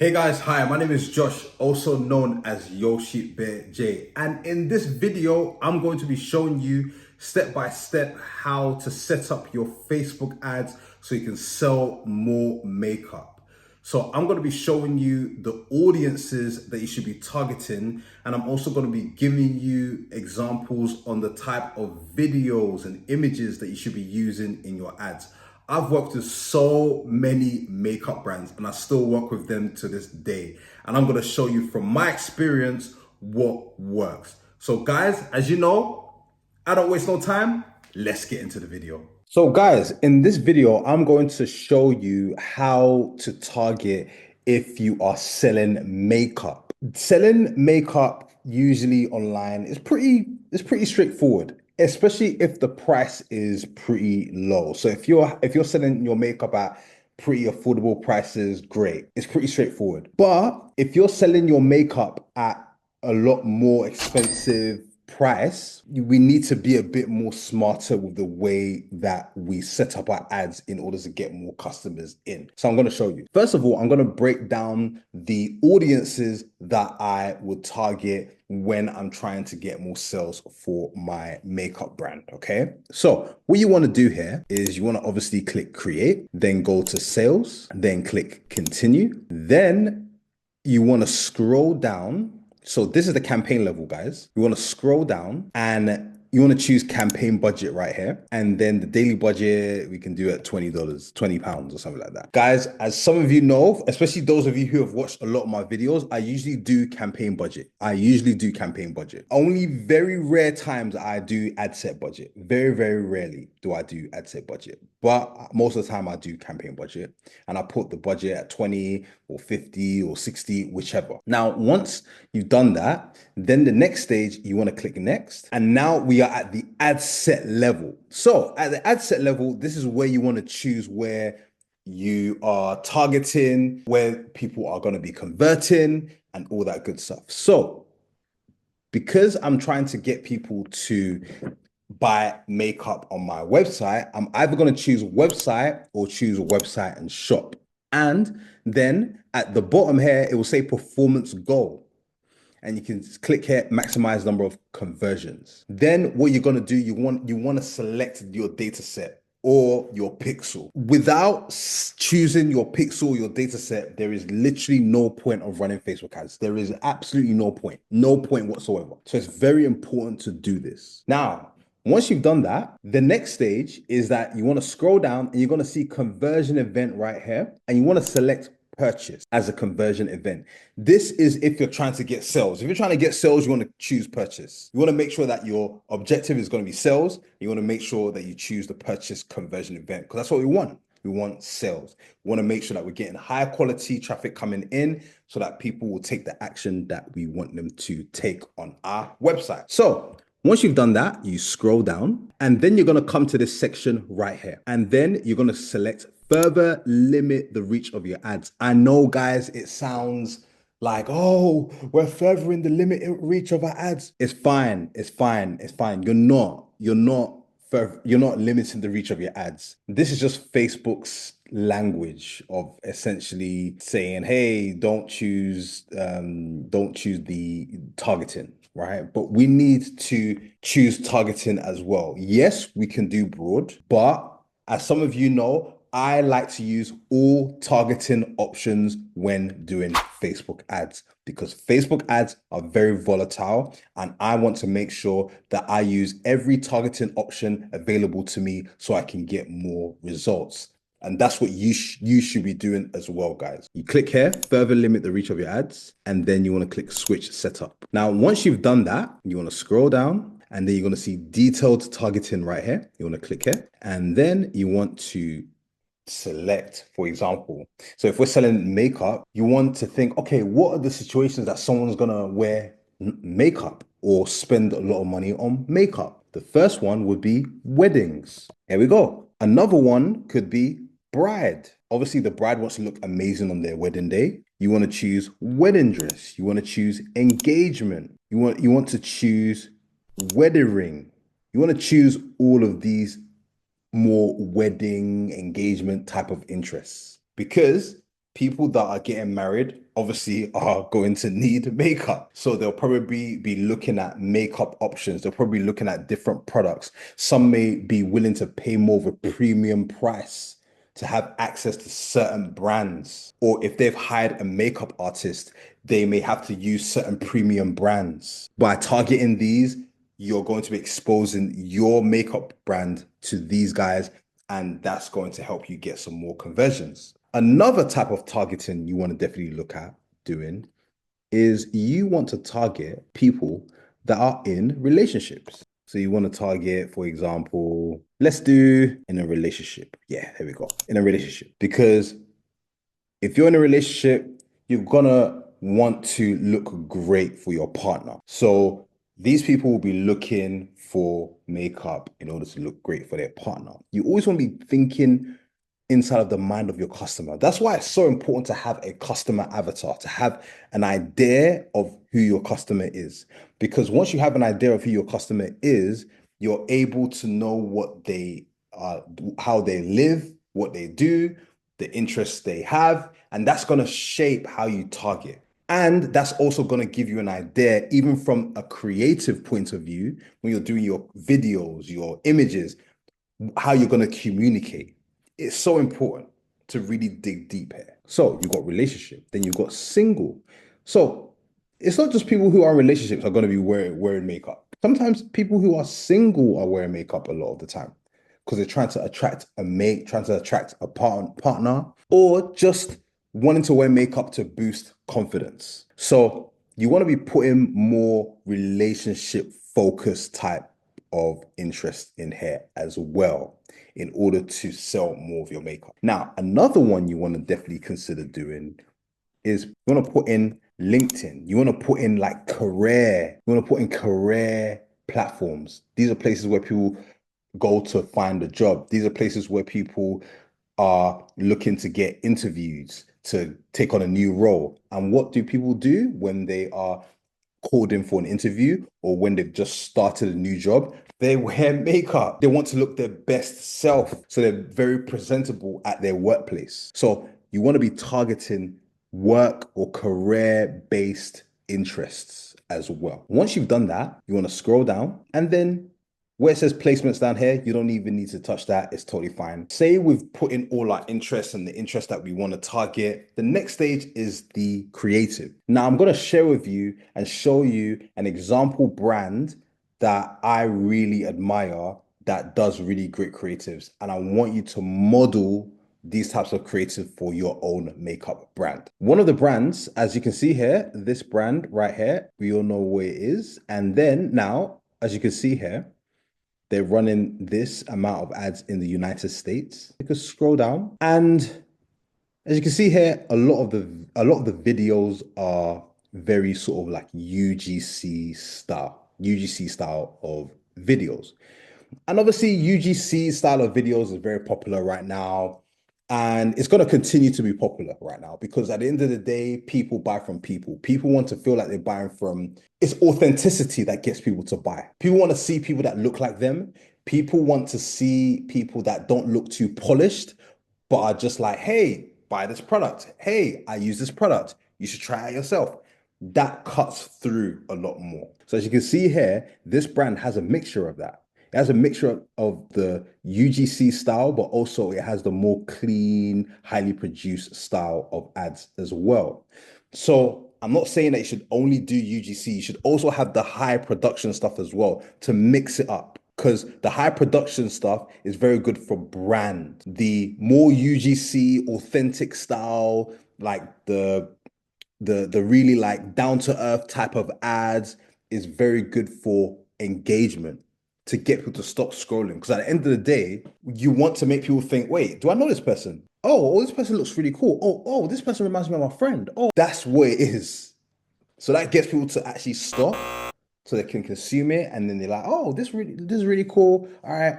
Hey guys, hi, my name is Josh, also known as Yoshi Bear J. And in this video, I'm going to be showing you step by step how to set up your Facebook ads so you can sell more makeup. So I'm going to be showing you the audiences that you should be targeting. And I'm also going to be giving you examples on the type of videos and images that you should be using in your ads. I've worked with so many makeup brands and I still work with them to this day. And I'm gonna show you from my experience what works. So guys, as you know, I don't waste no time. Let's get into the video. So guys, in this video, I'm going to show you how to target if you are selling makeup. Selling makeup usually online is pretty straightforward, especially if the price is pretty low. So if you're selling your makeup at pretty affordable prices, great. It's pretty straightforward. But if you're selling your makeup at a lot more expensive price, we need to be a bit more smarter with the way that we set up our ads in order to get more customers in. So I'm going to show you. First of all, I'm going to break down the audiences that I would target when I'm trying to get more sales for my makeup brand. Okay. So what you want to do here is you want to obviously click create, then go to sales, then click continue. Then you want to scroll down. So this is the campaign level, guys. You want to scroll down and you want to choose campaign budget right here. And then the daily budget, we can do at $20, £20 or something like that. Guys, as some of you know, especially those of you who have watched a lot of my videos, I usually do campaign budget. Only very rare times I do ad set budget. Very, very rarely do I do ad set budget. But most of the time I do campaign budget and I put the budget at 20 or 50 or 60, whichever. Now, once you've done that, then the next stage, you want to click next. And now we are at the ad set level. So at the ad set level, this is where you want to choose where you are targeting, where people are going to be converting and all that good stuff. So because I'm trying to get people to buy makeup on my website, I'm either going to choose website or choose website and shop. And then at the bottom here, it will say performance goal. And you can click here, maximize number of conversions. Then what you're going to do, you want to select your data set or your pixel. Without choosing your pixel, your data set, there is literally no point of running Facebook ads. There is absolutely no point whatsoever. So it's very important to do this. Now, once you've done that, the next stage is that you want to scroll down and you're going to see conversion event right here. And you want to select purchase as a conversion event. This is if you're trying to get sales. If you're trying to get sales, you want to choose purchase. You want to make sure that your objective is going to be sales. You want to make sure that you choose the purchase conversion event because that's what we want. We want sales. We want to make sure that we're getting high quality traffic coming in so that people will take the action that we want them to take on our website. So once you've done that, you scroll down and then you're going to come to this section right here. And then you're going to select further limit the reach of your ads. I know, guys, it sounds like, oh, we're furthering the limit reach of our ads. It's fine. You're not limiting the reach of your ads. This is just Facebook's language of essentially saying, hey, don't choose the targeting, right? But we need to choose targeting as well. Yes, we can do broad, but as some of you know, I like to use all targeting options when doing Facebook ads because Facebook ads are very volatile and I want to make sure that I use every targeting option available to me so I can get more results. And that's what you should be doing as well, guys. You click here, further limit the reach of your ads, and then you want to click switch setup. Now, once you've done that, you want to scroll down and then you're going to see detailed targeting right here. You want to click here and then you want to select, for example. So if we're selling makeup, you want to think, okay, what are the situations that someone's going to wear makeup or spend a lot of money on makeup? The first one would be weddings. Here we go. Another one could be bride. Obviously, the bride wants to look amazing on their wedding day. You want to choose wedding dress. You want to choose engagement. You want to choose wedding ring. You want to choose all of these more wedding engagement type of interests because people that are getting married obviously are going to need makeup. So they'll probably be looking at makeup options. They'll probably be looking at different products. Some may be willing to pay more of a premium price to have access to certain brands. Or if they've hired a makeup artist, they may have to use certain premium brands. By targeting these, you're going to be exposing your makeup brand to these guys, and that's going to help you get some more conversions. Another type of targeting you want to definitely look at doing is you want to target people that are in relationships. So you want to target, for example, let's do in a relationship. Yeah, here we go. In a relationship. Because if you're in a relationship, you're gonna want to look great for your partner. So these people will be looking for makeup in order to look great for their partner. You always want to be thinking inside of the mind of your customer. That's why it's so important to have a customer avatar, to have an idea of who your customer is. Because once you have an idea of who your customer is, you're able to know what they are, how they live, what they do, the interests they have, and that's going to shape how you target. And that's also going to give you an idea, even from a creative point of view, when you're doing your videos, your images, how you're going to communicate. It's so important to really dig deep here. So you've got relationship, then you've got single. So it's not just people who are in relationships are going to be wearing makeup. Sometimes people who are single are wearing makeup a lot of the time because they're trying to attract a mate, trying to attract a partner, or just wanting to wear makeup to boost confidence. So you want to be putting more relationship focused type of interest in here as well in order to sell more of your makeup. Now, another one you want to definitely consider doing is you want to put in LinkedIn. You want to put in like career. You want to put in career platforms. These are places where people go to find a job. These are places where people are looking to get interviews to take on a new role. And what do people do when they are called in for an interview or when they've just started a new job? They wear makeup. They want to look their best self. So they're very presentable at their workplace. So you want to be targeting work or career based interests as well. Once you've done that, you want to scroll down and then where it says placements down here, you don't even need to touch that. It's totally fine. Say we've put in all our interests and the interest that we want to target. The next stage is the creative. Now I'm going to share with you and show you an example brand that I really admire that does really great creatives. And I want you to model these types of creative for your own makeup brand. One of the brands, as you can see here, this brand right here, we all know where it is. And then now, as you can see here, they're running this amount of ads in the United States. You can scroll down, and as you can see here, a lot of the videos are very sort of like UGC style of videos. And obviously, UGC style of videos is very popular right now. And it's going to continue to be popular right now because at the end of the day, people buy from people. People want to feel like they're buying from, it's authenticity that gets people to buy. People want to see people that look like them. People want to see people that don't look too polished, but are just like, hey, buy this product. Hey, I use this product. You should try it yourself. That cuts through a lot more. So as you can see here, this brand has a mixture of that. It has a mixture of the UGC style, but also it has the more clean, highly produced style of ads as well. So I'm not saying that you should only do UGC. You should also have the high production stuff as well to mix it up. Because the high production stuff is very good for brand. The more UGC authentic style, like the really like down to earth type of ads is very good for engagement to get people to stop scrolling. Because at the end of the day, you want to make people think, wait, do I know this person? Oh, this person looks really cool. Oh, this person reminds me of my friend. Oh, that's what it is. So that gets people to actually stop so they can consume it. And then they're like, oh, this is really cool. All right.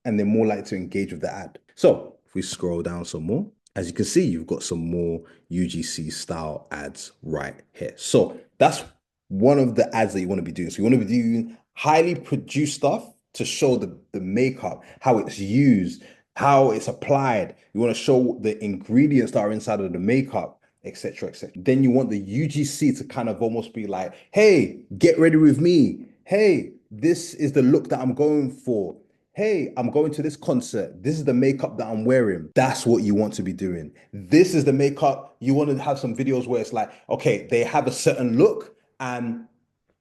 And they're more likely to engage with the ad. So if we scroll down some more, as you can see, you've got some more UGC style ads right here. So that's one of the ads that you want to be doing. So you want to be doing highly produced stuff to show the makeup, how it's used, how it's applied. You want to show the ingredients that are inside of the makeup etc., etc. Then you want the UGC to kind of almost be like, hey, get ready with me. Hey, this is the look that I'm going for. Hey, I'm going to this concert. This is the makeup that I'm wearing. That's what you want to be doing. This is the makeup. You want to have some videos where it's like, okay, they have a certain look and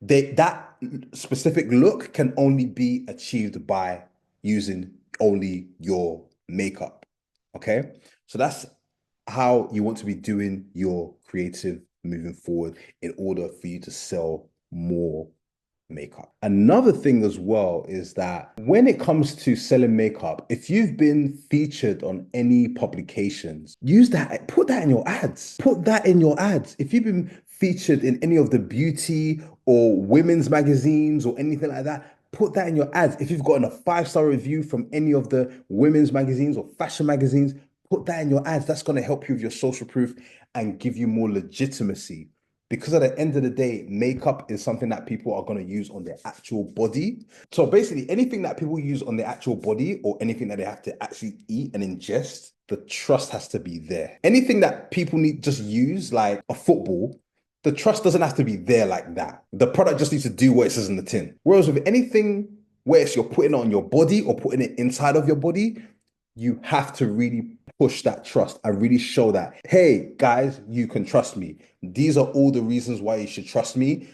that specific look can only be achieved by using only your makeup. Okay. So that's how you want to be doing your creative moving forward in order for you to sell more makeup. Another thing as well is that when it comes to selling makeup, if you've been featured on any publications, use that, put that in your ads. Put that in your ads. If you've been featured in any of the beauty or women's magazines or anything like that, put that in your ads. If you've gotten a 5-star review from any of the women's magazines or fashion magazines, put that in your ads. That's going to help you with your social proof and give you more legitimacy. Because at the end of the day, makeup is something that people are going to use on their actual body. So basically, anything that people use on their actual body or anything that they have to actually eat and ingest, the trust has to be there. Anything that people need just use, like a football, the trust doesn't have to be there like that. The product just needs to do what it says in the tin. Whereas with anything where it's you're putting it on your body or putting it inside of your body, you have to really push that trust and really show that, hey, guys, you can trust me. These are all the reasons why you should trust me.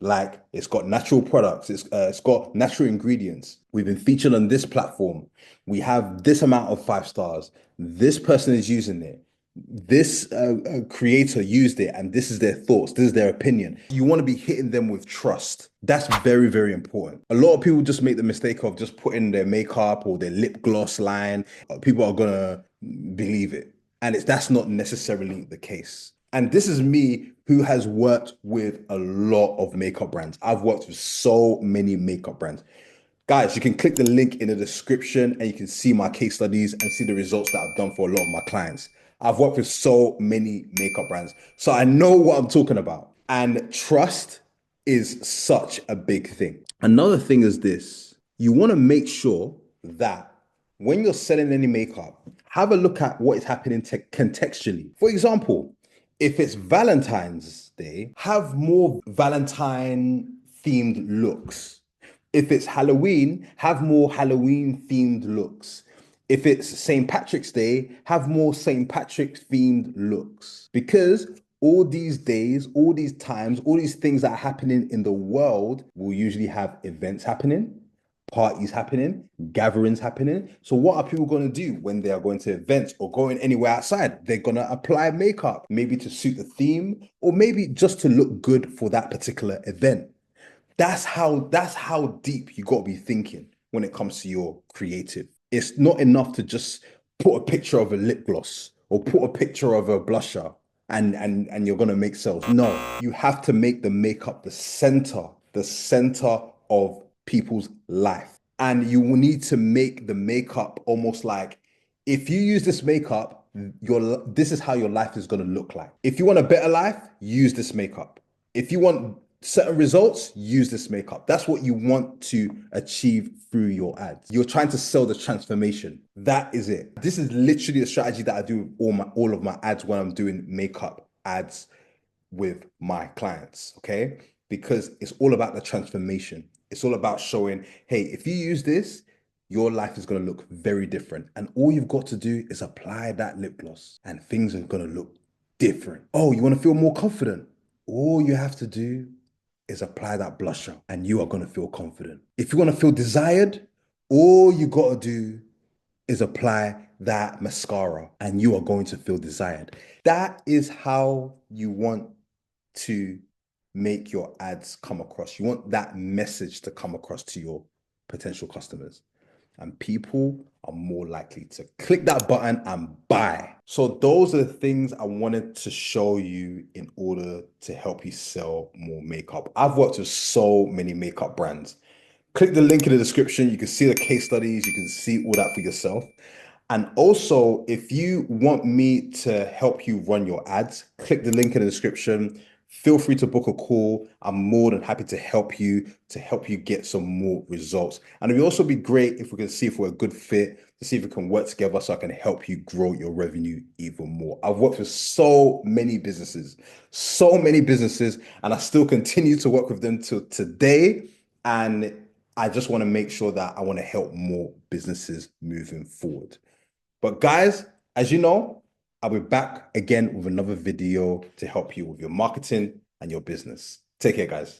Like, it's got natural products, it's got natural ingredients. We've been featured on this platform. We have this amount of 5 stars. This person is using it. This creator used it, and this is their thoughts. This is their opinion. You want to be hitting them with trust. That's very, very important. A lot of people just make the mistake of just putting their makeup or their lip gloss line. People are gonna believe it, and that's not necessarily the case. And this is me who has worked with a lot of makeup brands. I've worked with so many makeup brands. Guys, you can click the link in the description and you can see my case studies and see the results that I've done for a lot of my clients. I've worked with so many makeup brands, so I know what I'm talking about. And trust is such a big thing. Another thing is this: you want to make sure that when you're selling any makeup, have a look at what is happening contextually. For example, if it's Valentine's Day, have more Valentine themed looks. If it's Halloween, have more Halloween themed looks. If it's St. Patrick's Day, have more St. Patrick's themed looks. Because all these days, all these times, all these things that are happening in the world will usually have events happening, parties happening, gatherings happening. So what are people going to do when they are going to events or going anywhere outside? They're going to apply makeup, maybe to suit the theme or maybe just to look good for that particular event. That's how deep you got to be thinking when it comes to your creative. It's not enough to just put a picture of a lip gloss or put a picture of a blusher and you're gonna make sales. No, you have to make the makeup the center of people's life. And you will need to make the makeup almost like, if you use this makeup, this is how your life is gonna look like. If you want a better life, use this makeup. If you want certain results, use this makeup. That's what you want to achieve through your ads. You're trying to sell the transformation. That is it. This is literally a strategy that I do with all of my ads when I'm doing makeup ads with my clients, okay? Because it's all about the transformation. It's all about showing, hey, if you use this, your life is going to look very different. And all you've got to do is apply that lip gloss and things are going to look different. Oh, you want to feel more confident? All you have to do is apply that blusher and you are going to feel confident. If you want to feel desired, all you got to do is apply that mascara and you are going to feel desired. That is how you want to make your ads come across. You want that message to come across to your potential customers. And people are more likely to click that button and buy. So those are the things I wanted to show you in order to help you sell more makeup. I've worked with so many makeup brands. Click the link in the description. You can see the case studies. You can see all that for yourself. And also, if you want me to help you run your ads, click the link in the description. Feel free to book a call. I'm more than happy to help you get some more results. And it would also be great if we can see if we're a good fit to see if we can work together so I can help you grow your revenue even more. I've worked with so many businesses, and I still continue to work with them till today. And I just want to make sure that I want to help more businesses moving forward. But guys, as you know, I'll be back again with another video to help you with your marketing and your business. Take care, guys.